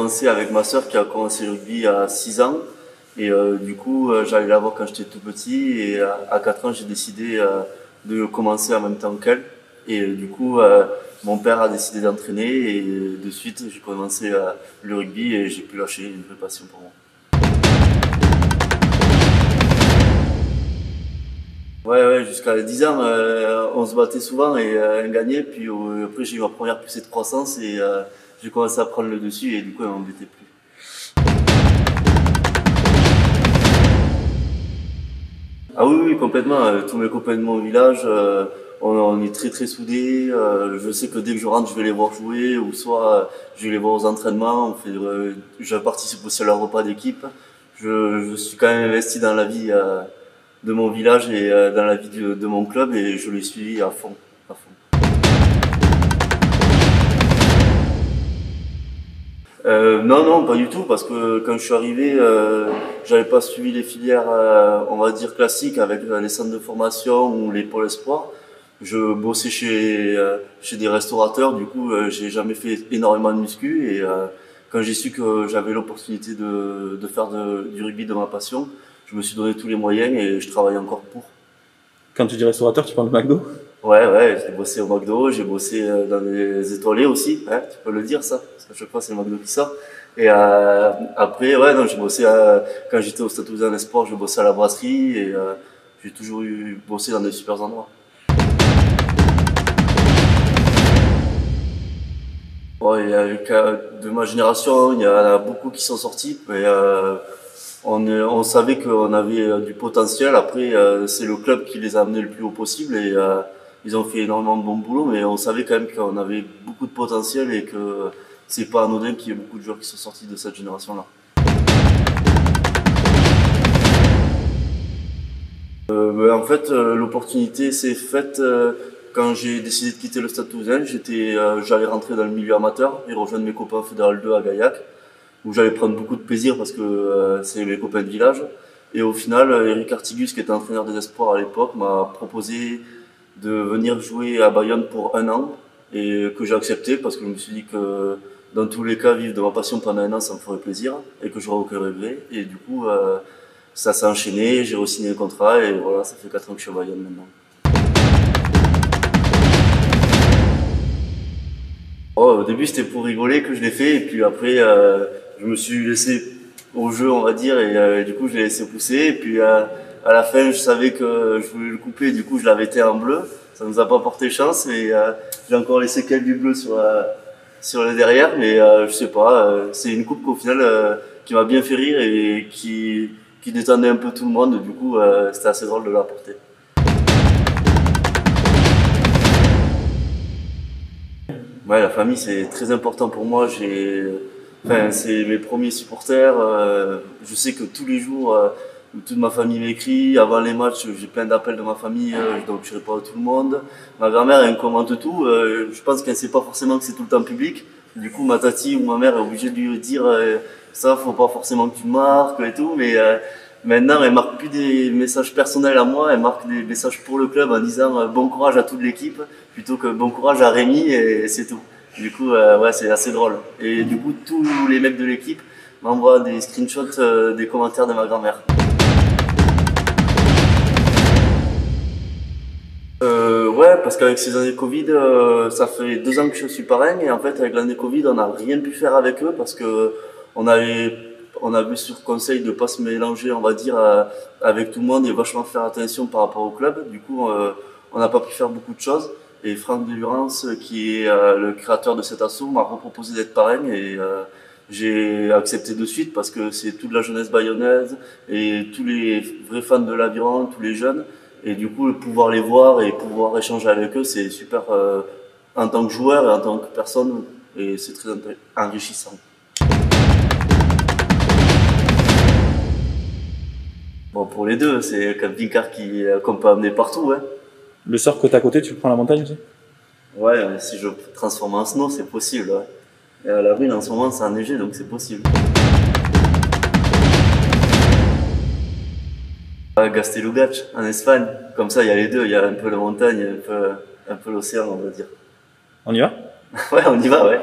commencé avec ma sœur qui a commencé le rugby à 6 ans. Et du coup, j'allais la voir quand j'étais tout petit. Et à 4 ans, j'ai décidé de commencer en même temps qu'elle. Et du coup, mon père a décidé d'entraîner. Et de suite, j'ai commencé le rugby et j'ai pu lâcher une vraie passion pour moi. Ouais, jusqu'à 10 ans, on se battait souvent et on gagnait. Puis après, j'ai eu ma première poussée de croissance et j'ai commencé à prendre le dessus et du coup, elle m'embêtait plus. Ah oui, complètement. Tous mes copains de mon village, on est très soudés. Je sais que dès que je rentre, je vais les voir jouer ou soit je vais les voir aux entraînements. Je participe aussi à leur repas d'équipe. Je suis quand même investi dans la vie de mon village et dans la vie de mon club et je les suis à fond, à fond. Non, pas du tout, parce que quand je suis arrivé, j'avais pas suivi les filières, on va dire classiques, avec les centres de formation ou les pôles espoirs. Je bossais chez des restaurateurs, du coup, j'ai jamais fait énormément de muscu et quand j'ai su que j'avais l'opportunité de faire du rugby de ma passion, je me suis donné tous les moyens et je travaille encore pour. Quand tu dis restaurateur, tu parles de McDo? Ouais, j'ai bossé au McDo, j'ai bossé dans les étoilés aussi, hein, tu peux le dire ça, parce qu'à chaque fois c'est le McDo qui sort. Et après, ouais, non, j'ai bossé quand j'étais au Stade Toulousain Sport, j'ai bossé à la brasserie et j'ai toujours bossé dans des super endroits. Ouais, de ma génération, il y en a beaucoup qui sont sortis, mais on savait qu'on avait du potentiel. Après, c'est le club qui les a amenés le plus haut possible et ils ont fait énormément de bon boulot, mais on savait quand même qu'on avait beaucoup de potentiel et que c'est pas anodin qu'il y ait beaucoup de joueurs qui sont sortis de cette génération-là. En fait, l'opportunité s'est faite quand j'ai décidé de quitter le Stade Toulousain. J'allais rentrer dans le milieu amateur et rejoindre mes copains Fédéral 2 à Gaillac, où j'allais prendre beaucoup de plaisir parce que c'est mes copains de village. Et au final, Eric Artigus, qui était entraîneur des espoirs à l'époque, m'a proposé de venir jouer à Bayonne pour 1 an et que j'ai accepté parce que je me suis dit que dans tous les cas, vivre de ma passion pendant 1 an, ça me ferait plaisir et que j'aurais aucun regret. Et du coup, ça s'est enchaîné, j'ai re-signé le contrat et voilà, ça fait 4 ans que je suis à Bayonne maintenant. Oh, au début, c'était pour rigoler que je l'ai fait et puis après, je me suis laissé au jeu, on va dire, et du coup, je l'ai laissé pousser. Et puis, à la fin, je savais que je voulais le couper, du coup, je l'avais été en bleu. Ça nous a pas porté chance et j'ai encore les séquelles du bleu sur le derrière, mais je sais pas, c'est une coupe qu'au final, qui m'a bien fait rire et qui détendait un peu tout le monde. Du coup, c'était assez drôle de la porter. Ouais, la famille c'est très important pour moi. C'est mes premiers supporters. Je sais que tous les jours, toute ma famille m'écrit. Avant les matchs, j'ai plein d'appels de ma famille, donc je réponds à tout le monde. Ma grand-mère, elle commente tout. Je pense qu'elle sait pas forcément que c'est tout le temps public. Du coup, ma tati ou ma mère est obligée de lui dire ça, faut pas forcément que tu marques et tout. Mais maintenant, elle marque plus des messages personnels à moi. Elle marque des messages pour le club en disant bon courage à toute l'équipe, plutôt que bon courage à Rémi et c'est tout. Du coup, ouais, c'est assez drôle. Et du coup, tous les mecs de l'équipe m'envoient des screenshots des commentaires de ma grand-mère. Ouais, parce qu'avec ces années Covid, ça fait 2 ans que je suis parrain et en fait, avec l'année Covid, on n'a rien pu faire avec eux parce que on avait sur conseil de pas se mélanger, on va dire, avec tout le monde et vachement faire attention par rapport au club. Du coup, on n'a pas pu faire beaucoup de choses. Et Franck Delurance, qui est le créateur de cet assaut, m'a proposé d'être parrain et j'ai accepté de suite parce que c'est toute la jeunesse bayonnaise et tous les vrais fans de l'aviron, tous les jeunes. Et du coup, pouvoir les voir et pouvoir échanger avec eux, c'est super en tant que joueur et en tant que personne et c'est très enrichissant. Bon, pour les deux, c'est un camping-car qu'on peut amener partout, hein. Le surf côte à côté, tu le prends à la montagne aussi? Ouais, si je transforme en snow, c'est possible, ouais. Et à l'avril, en ce moment, c'est enneigé, donc c'est possible. Gaztelugatch, en Espagne. Comme ça, il y a les deux. Il y a un peu la montagne, un peu l'océan, on va dire. On y va? Ouais, on y va, ouais.